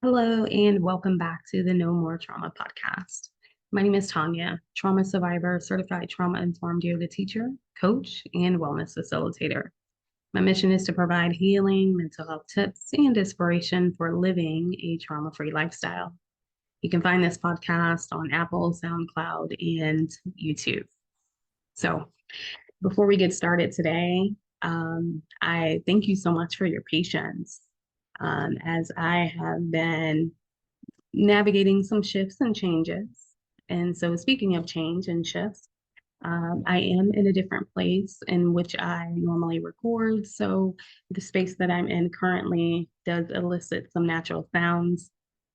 Hello, and welcome back to the No More Trauma podcast. My name is Tanya, trauma survivor, certified trauma informed yoga teacher, coach, and wellness facilitator. My mission is to provide healing, mental health tips, and inspiration for living a trauma free lifestyle. You can find this podcast on Apple, SoundCloud, and YouTube. So, before we get started today, I thank you so much for your patience as I have been navigating some shifts and changes. And so, speaking of change and shifts, I am in a different place in which I normally record. So, the space that I'm in currently does elicit some natural sounds.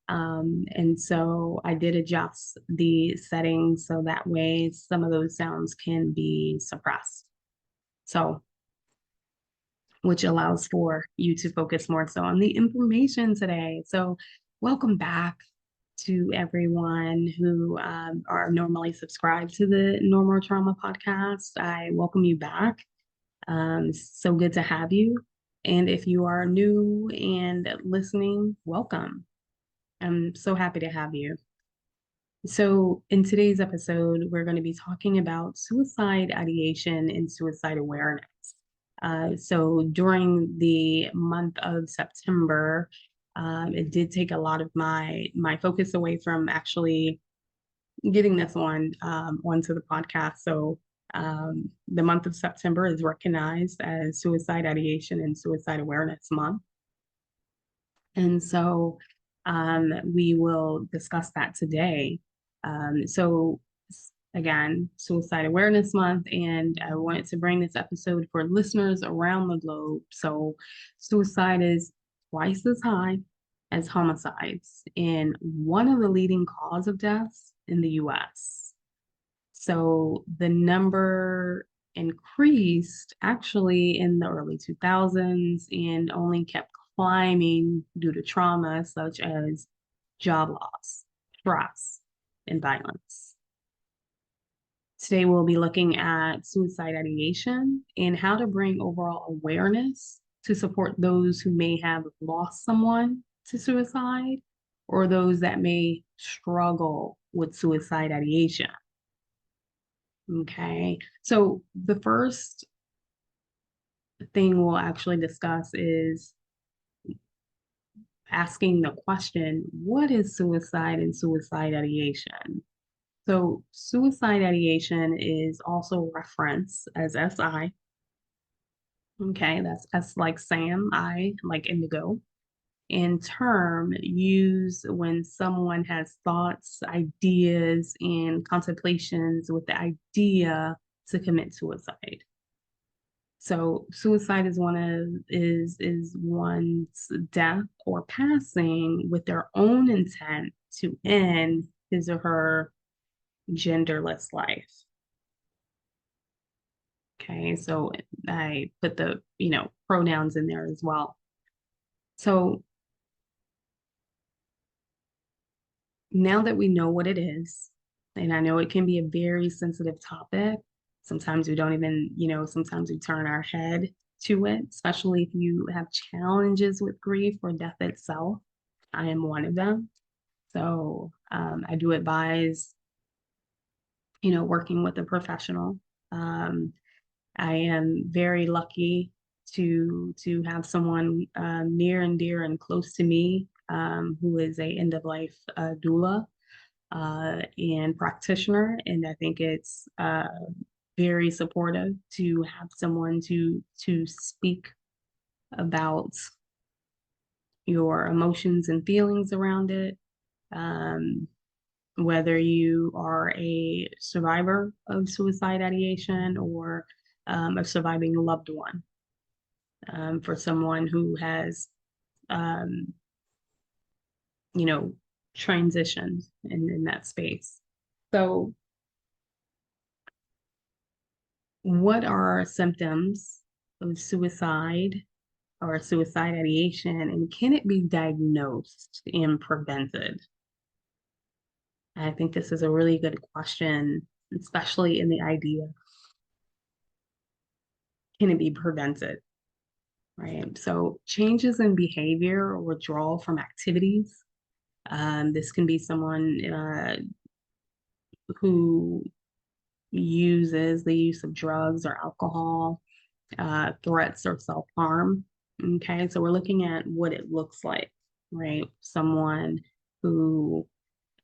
And so, I did adjust the settings so that way some of those sounds can be suppressed. So, which allows for you to focus more so on the information today. So, welcome back to everyone who are normally subscribed to the Normal Trauma podcast. I welcome you back. So good to have you. And if you are new and listening, welcome. I'm so happy to have you. So, in today's episode, we're going to be talking about suicide ideation and suicide awareness. So, during the month of September, it did take a lot of my focus away from actually getting this one onto the podcast. So, the month of September is recognized as Suicide Ideation and Suicide Awareness Month, and so we will discuss that today. So, again, Suicide Awareness Month, and I wanted to bring this episode for listeners around the globe. So, suicide is twice as high as homicides, and one of the leading cause of deaths in the US. So, the number increased actually in the early 2000s and only kept climbing due to trauma such as job loss, stress, and violence. Today, we'll be looking at suicide ideation and how to bring overall awareness to support those who may have lost someone to suicide or those that may struggle with suicide ideation. Okay, so the first thing we'll actually discuss is asking the question, what is suicide and suicide ideation? So suicide ideation is also referenced as SI. Okay, that's S like Sam, I like indigo. In term used when someone has thoughts, ideas, and contemplations with the idea to commit suicide. So suicide is one's death or passing with their own intent to end his or her genderless life. Okay, so I put the pronouns in there as well. So now that we know what it is, and I know it can be a very sensitive topic, sometimes we don't even, sometimes we turn our head to it, especially if you have challenges with grief or death itself. I am one of them. So I do advise, working with a professional. Um, I am very lucky to have someone near and dear and close to me who is a end of life doula and practitioner, and I think it's very supportive to have someone to speak about your emotions and feelings around it. Um, whether you are a survivor of suicide ideation or a surviving loved one, for someone who has, um, you know, transitioned in that space. So, what are symptoms of suicide or suicide ideation, and can it be diagnosed and prevented? I think this is a really good question, especially in the idea, can it be prevented? Right. So changes in behavior or withdrawal from activities, This can be someone who uses the use of drugs or alcohol, threats or self-harm. Okay, so we're looking at what it looks like, right? Someone who,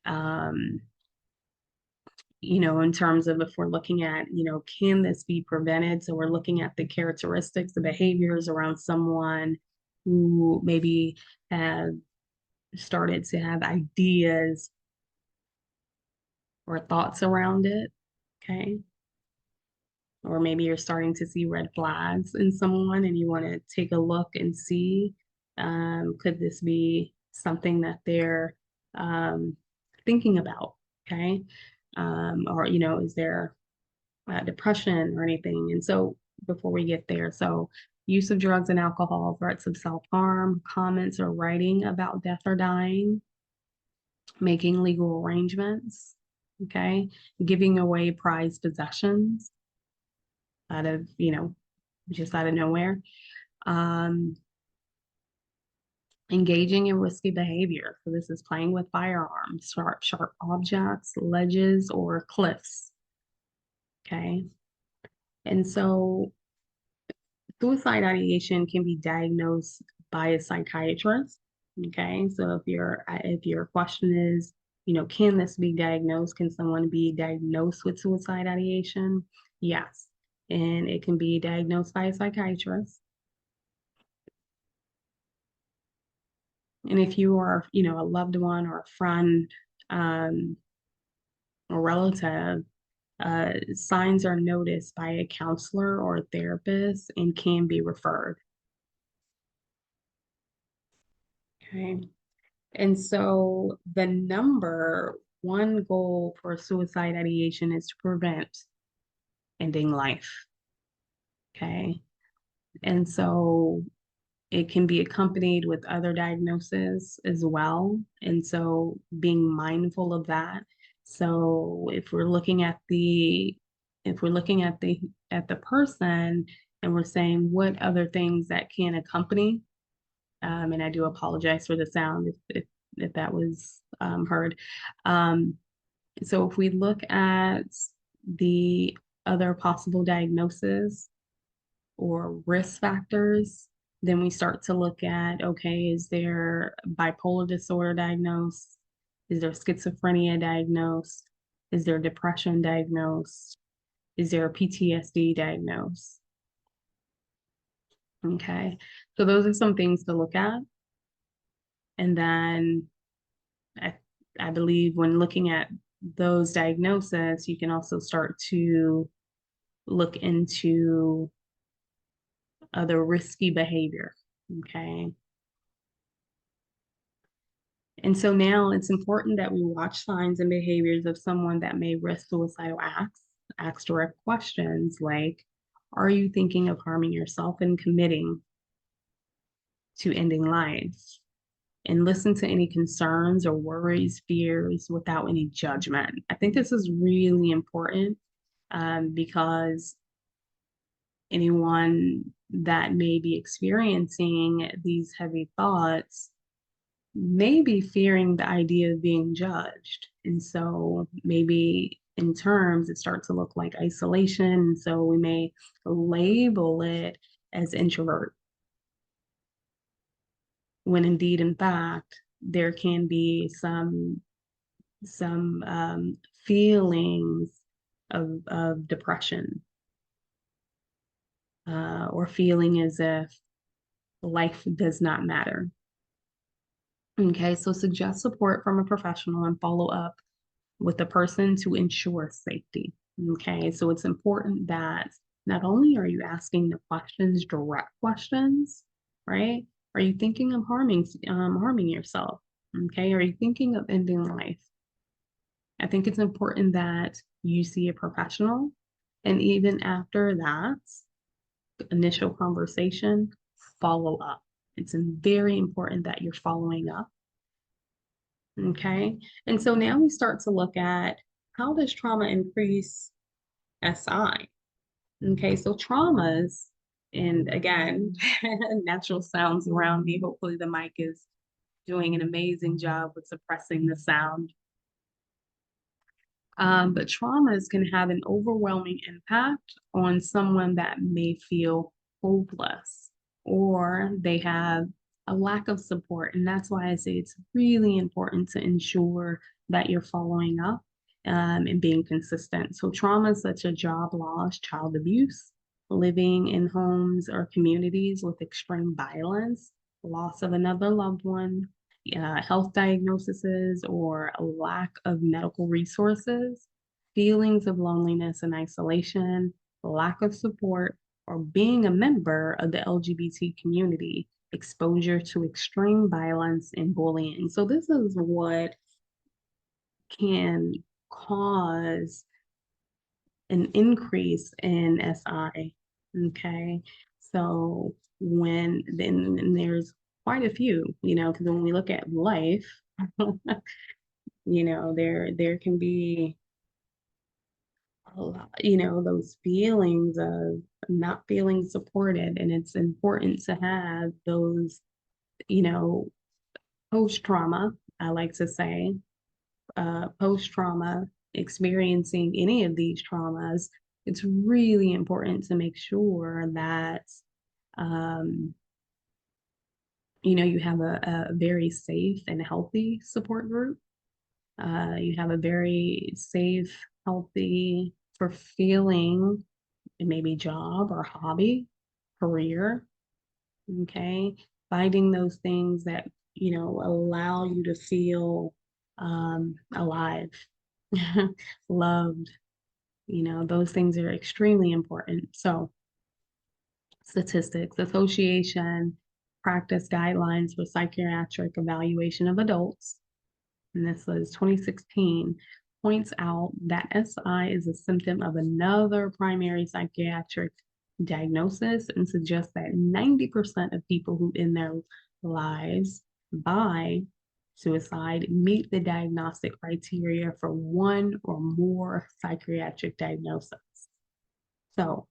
um, in terms of if we're looking at, can this be prevented? So we're looking at the characteristics, the behaviors around someone who maybe have started to have ideas or thoughts around it. Okay. Or maybe you're starting to see red flags in someone and you want to take a look and see, could this be something that they're thinking about? Okay. Or, is there depression or anything? And so before we get there, so use of drugs and alcohol, threats of self-harm, comments or writing about death or dying, making legal arrangements, okay, giving away prized possessions out of, just out of nowhere, um, engaging in risky behavior. So this is playing with firearms, sharp objects, ledges, or cliffs, okay? And so suicide ideation can be diagnosed by a psychiatrist. Okay, so if your question is, can this be diagnosed? Can someone be diagnosed with suicide ideation? Yes, and it can be diagnosed by a psychiatrist. And if you are, a loved one or a friend um, or relative, signs are noticed by a counselor or a therapist and can be referred. Okay. And so the number one goal for suicide ideation is to prevent ending life. Okay. And so it can be accompanied with other diagnoses as well. And so being mindful of that. So if we're looking at the person and we're saying what other things that can accompany, and I do apologize for the sound if that was heard. Um, so if we look at the other possible diagnoses or risk factors, then we start to look at, okay, is there bipolar disorder diagnosed? Is there schizophrenia diagnosed? Is there depression diagnosed? Is there a PTSD diagnosed? Okay, so those are some things to look at. And then I, I believe when looking at those diagnoses, you can also start to look into other risky behavior. Okay. And so now it's important that we watch signs and behaviors of someone that may risk suicidal acts, ask direct questions like, are you thinking of harming yourself and committing to ending life? And listen to any concerns or worries, fears without any judgment. I think this is really important because anyone that may be experiencing these heavy thoughts may be fearing the idea of being judged. And so maybe in terms, it starts to look like isolation. And so we may label it as introvert, when indeed, in fact, there can be some feelings of depression or feeling as if life does not matter. Okay, so suggest support from a professional and follow up with the person to ensure safety. Okay, so it's important that not only are you asking the questions, direct questions, right? Are you thinking of harming yourself? Okay, are you thinking of ending life? I think it's important that you see a professional, and even after that initial conversation, follow up. It's very important that you're following up. Okay. And so now we start to look at, how does trauma increase SI? Okay. So traumas, and again, natural sounds around me. Hopefully the mic is doing an amazing job with suppressing the sound. But traumas can have an overwhelming impact on someone that may feel hopeless or they have a lack of support. And that's why I say it's really important to ensure that you're following up and being consistent. So, traumas such as job loss, child abuse, living in homes or communities with extreme violence, loss of another loved one, health diagnoses or a lack of medical resources, feelings of loneliness and isolation, lack of support, or being a member of the LGBT community, exposure to extreme violence and bullying. So, this is what can cause an increase in SI. Okay. So, when then there's quite a few, because when we look at life, there can be a lot, those feelings of not feeling supported, and it's important to have those, you know, post trauma. I like to say, post trauma, experiencing any of these traumas. It's really important to make sure that um, you have a very safe and healthy support group. You have a very safe, healthy, fulfilling, maybe job or hobby, career. Okay. Finding those things that, allow you to feel alive, loved. Those things are extremely important. So, statistics, association, practice guidelines for psychiatric evaluation of adults, and this was 2016, points out that SI is a symptom of another primary psychiatric diagnosis and suggests that 90% of people who end their lives by suicide meet the diagnostic criteria for one or more psychiatric diagnoses. So,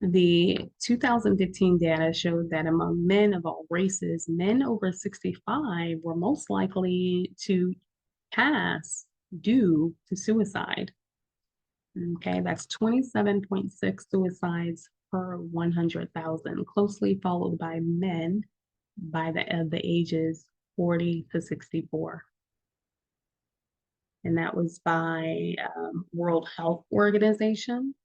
the 2015 data showed that among men of all races, men over 65 were most likely to pass due to suicide. Okay, that's 27.6 suicides per 100,000, closely followed by men by the ages 40 to 64. And that was by World Health Organization.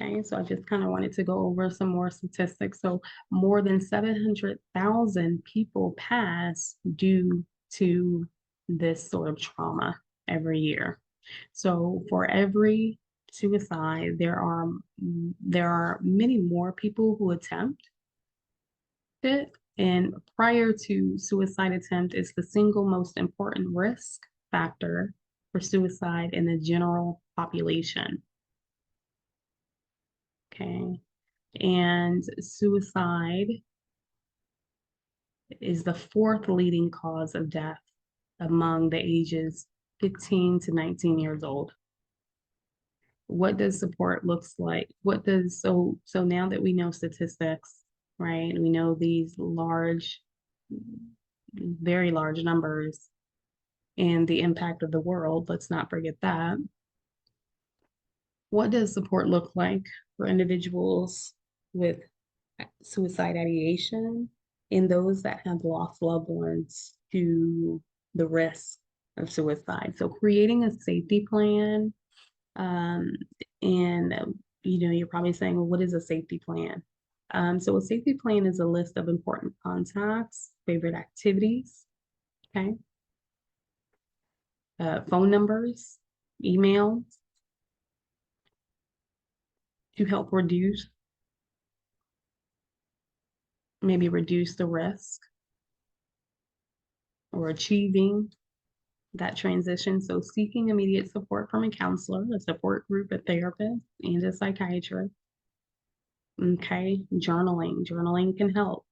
Okay, so I just kind of wanted to go over some more statistics. So more than 700,000 people pass due to this sort of trauma every year. So for every suicide, there are many more people who attempt it. And prior to suicide attempt is the single most important risk factor for suicide in the general population. Okay. And suicide is the fourth leading cause of death among the ages 15 to 19 years old. What does support looks like? So now that we know statistics, right? We know these large, very large numbers and the impact of the world. Let's not forget that. What does support look like for individuals with suicide ideation and those that have lost loved ones to the risk of suicide? So creating a safety plan, and you're probably saying, well, what is a safety plan? So a safety plan is a list of important contacts, favorite activities, okay, phone numbers, email, to help maybe reduce the risk or achieving that transition. So seeking immediate support from a counselor, a support group, a therapist, and a psychiatrist. Okay, journaling. Journaling can help.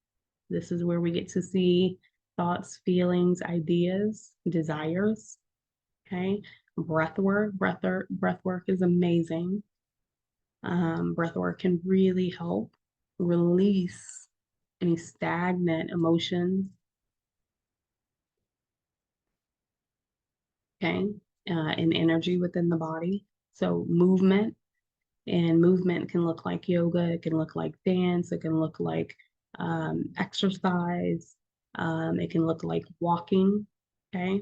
This is where we get to see thoughts, feelings, ideas, desires. Okay, breath work. Breath work is amazing. Breath work can really help release any stagnant emotions, okay, and energy within the body. So movement, and movement can look like yoga, it can look like dance, it can look like exercise, it can look like walking, okay,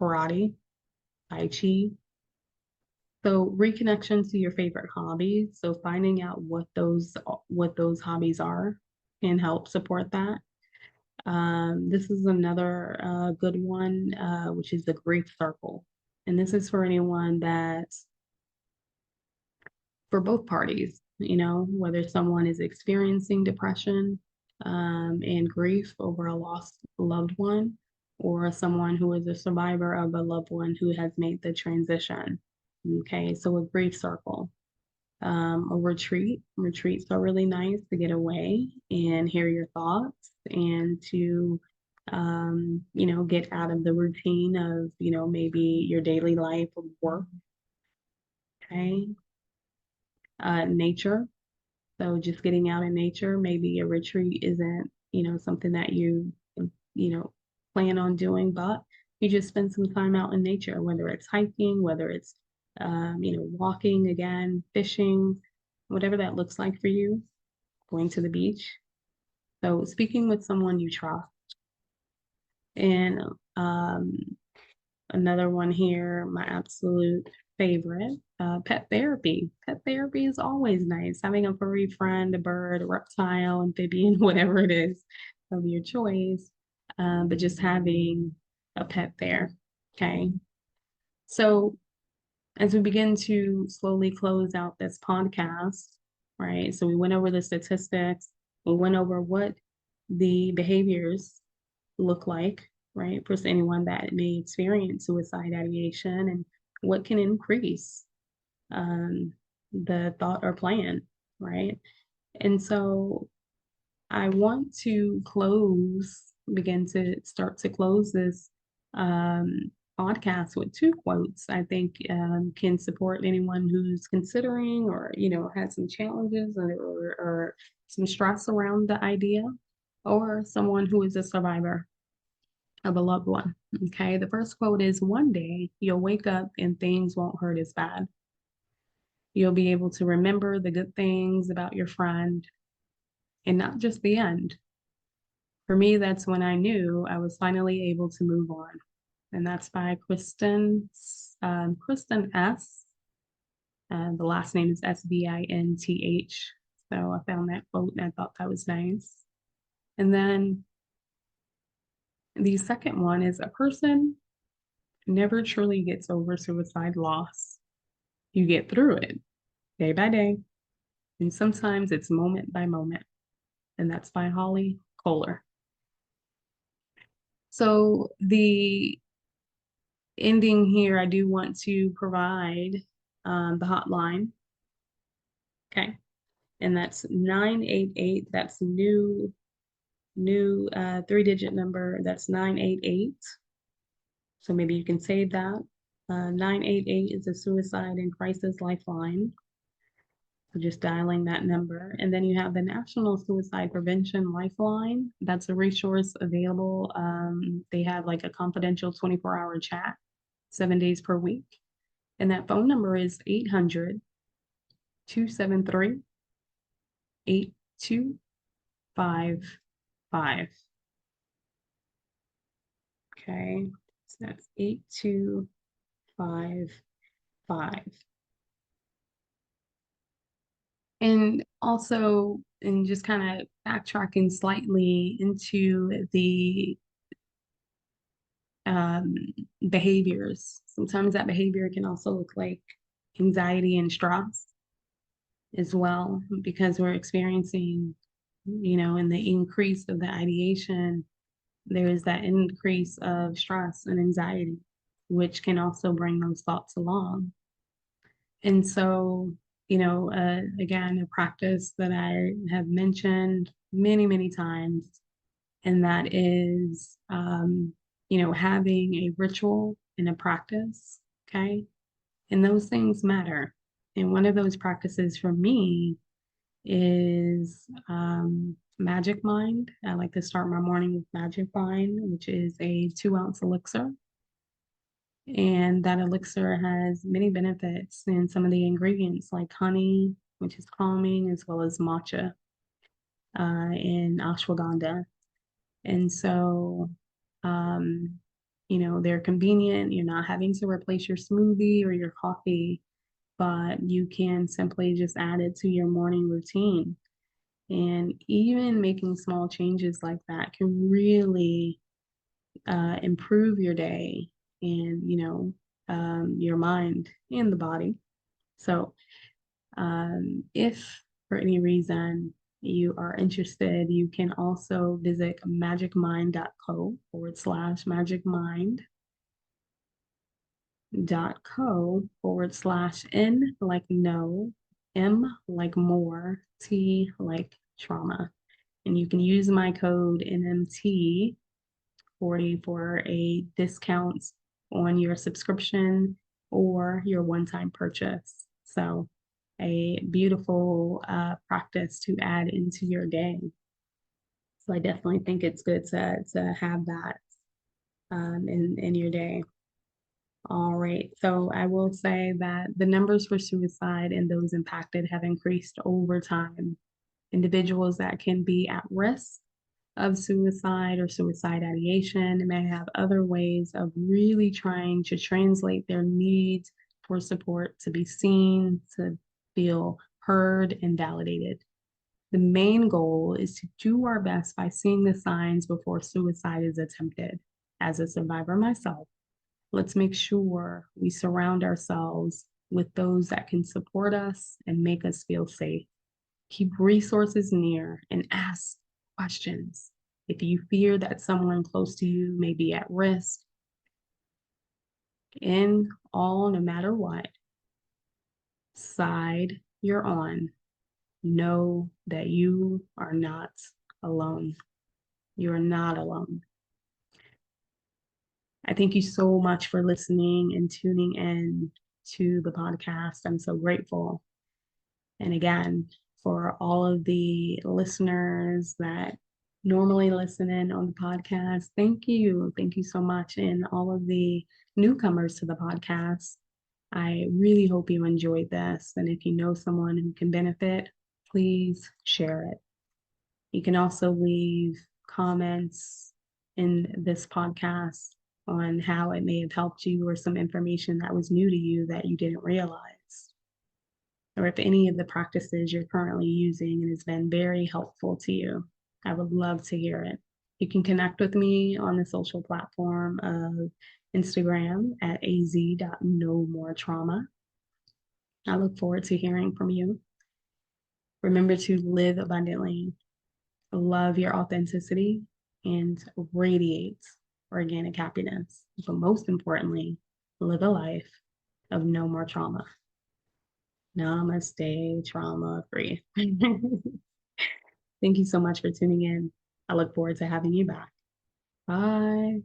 karate, tai chi. So reconnection to your favorite hobbies. So finding out what those hobbies are can help support that. This is another good one, which is the grief circle. And this is for anyone that, for both parties, whether someone is experiencing depression and grief over a lost loved one, or someone who is a survivor of a loved one who has made the transition. Okay, so a grief circle. A retreat. Retreats are really nice to get away and hear your thoughts and to, get out of the routine of, maybe your daily life of work. Okay. Nature. So just getting out in nature, maybe a retreat isn't, something that you know, plan on doing, but you just spend some time out in nature, whether it's hiking, whether it's, walking again, fishing, whatever that looks like for you, going to the beach. So speaking with someone you trust. And another one here, my absolute favorite, pet therapy. Pet therapy is always nice. Having a furry friend, a bird, a reptile, amphibian, whatever it is of your choice, but just having a pet there. Okay. So as we begin to slowly close out this podcast, right? So we went over the statistics, we went over what the behaviors look like, right, for anyone that may experience suicide ideation and what can increase the thought or plan, right? And so I want to begin to start to close this podcast with two quotes I think can support anyone who's considering or, has some challenges or some stress around the idea, or someone who is a survivor of a loved one. Okay. The first quote is, "One day you'll wake up and things won't hurt as bad. You'll be able to remember the good things about your friend and not just the end." For me, that's when I knew I was finally able to move on. And that's by Kristin S. The last name is Svinth. So I found that quote and I thought that was nice. And then the second one is, "A person never truly gets over suicide loss. You get through it day by day. And sometimes it's moment by moment." And that's by Holly Kohler. So the ending here, I do want to provide the hotline. Okay. And that's 988. That's new 3-digit number. That's 988. So maybe you can save that. 988 is a suicide and crisis lifeline. So just dialing that number. And then you have the National Suicide Prevention Lifeline. That's a resource available. They have like a confidential 24-hour chat 7 days per week. And that phone number is 800-273-8255. Okay, so that's 8255. And also, and just kind of backtracking slightly into the um, behaviors. Sometimes that behavior can also look like anxiety and stress as well, because we're experiencing, in the increase of the ideation, there is that increase of stress and anxiety, which can also bring those thoughts along. And so, again, a practice that I have mentioned many, many times, and that is, having a ritual and a practice. Okay. And those things matter. And one of those practices for me is Magic Mind. I like to start my morning with Magic Mind, which is a 2-ounce elixir. And that elixir has many benefits, and some of the ingredients like honey, which is calming, as well as matcha and ashwagandha. And so, um, they're convenient. You're not having to replace your smoothie or your coffee, but you can simply just add it to your morning routine. And even making small changes like that can really improve your day and, your mind and the body. So, if for any reason you are interested, you can also visit magicmind.co/magicmind.co/N like no, M like more, T like trauma. And you can use my code NMT40 for a discount on your subscription or your one-time purchase. So a beautiful practice to add into your day. So I definitely think it's good to have that in your day. All right. So I will say that the numbers for suicide and those impacted have increased over time. Individuals that can be at risk of suicide or suicide ideation may have other ways of really trying to translate their needs for support to be seen, to feel heard and validated. The main goal is to do our best by seeing the signs before suicide is attempted. As a survivor myself, let's make sure we surround ourselves with those that can support us and make us feel safe. Keep resources near and ask questions. If you fear that someone close to you may be at risk, in all, no matter what side you're on, know that you are not alone. You are not alone. I thank you so much for listening and tuning in to the podcast. I'm so grateful. And again, for all of the listeners that normally listen in on the podcast, thank you. Thank you so much. And all of the newcomers to the podcast, I really hope you enjoyed this. And if you know someone who can benefit, please share it. You can also leave comments in this podcast on how it may have helped you or some information that was new to you that you didn't realize, or if any of the practices you're currently using and has been very helpful to you. I would love to hear it. You can connect with me on the social platform of Instagram at az.nomoretrauma. I look forward to hearing from you. Remember to live abundantly, love your authenticity, and radiate organic happiness. But most importantly, live a life of no more trauma. Namaste, trauma free. Thank you so much for tuning in. I look forward to having you back. Bye.